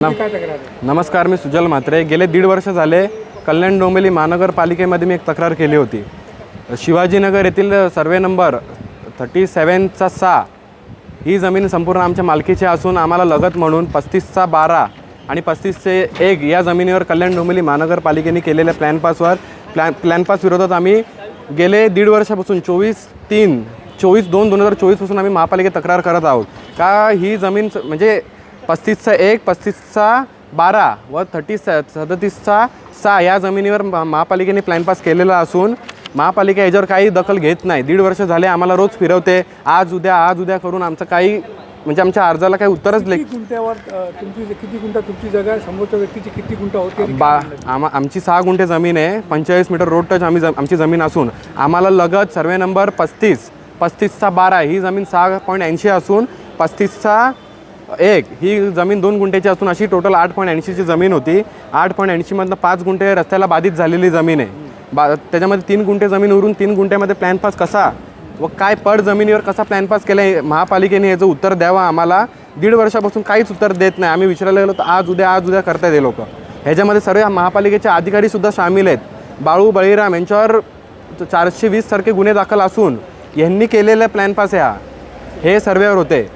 नमस्कार, मी सुजल म्हात्रे. गेले 1.5 वर्ष झाले कल्याण डोंबिवली महानगरपालिकेमध्ये मी एक तक्रार केली होती. शिवाजीनगर येथील सर्वे नंबर 37/6 ही जमीन संपूर्ण आमच्या मालकीची असून आम्हाला लगत म्हणून 35/12 आणि 35/1 या जमिनीवर कल्याण डोंबिवली महानगरपालिकेने केलेल्या प्लॅन पास विरोधात आम्ही गेले 1.5 वर्षापासून 24/2/2024 पासून आम्ही महापालिकेत तक्रार करत आहोत का ही जमीन म्हणजे 35/1, 35/12 व 37/6 या जमिनीवर महापालिकेने प्लॅन पास केलेला असून महापालिका याच्यावर काही दखल घेत नाही. 1.5 वर्ष झाले आम्हाला रोज फिरवते, आज उद्या करून आमचं काही म्हणजे आमच्या अर्जाला काही उत्तरच गुंठ्यावर किती गुंठा तुमची जागा आहे, समोरच्या व्यक्तीची किती गुंठा होते? आमची 6 गुंठे जमीन आहे. 45 मीटर रोड टच आमची जमीन असून आम्हाला लगत सर्वे नंबर 35/12 ही जमीन 6.80 असून 35/1 ही जमीन 2 गुंठ्याची असून अशी टोटल 8.80ची जमीन होती. 8.80मधनं 5 गुंठे रस्त्याला बाधित झालेली जमीन आहे. त्याच्यामध्ये 3 गुंठे जमीन उरून 3 गुंठ्यामध्ये प्लॅन पास कसा व काय पड जमिनीवर कसा प्लॅन पास केला आहे महापालिकेने याचं उत्तर द्यावं. आम्हाला 1.5 वर्षापासून काहीच उत्तर देत नाही. आम्ही विचारायला गेलो तर आज उद्या करतायत हे लोक. ह्याच्यामध्ये सर्व महापालिकेचे अधिकारीसुद्धा सामील आहेत. बाळू बळीराम यांच्यावर 420 सारखे गुन्हे दाखल असून यांनी केलेला प्लॅन पास हे सर्वेवर होते.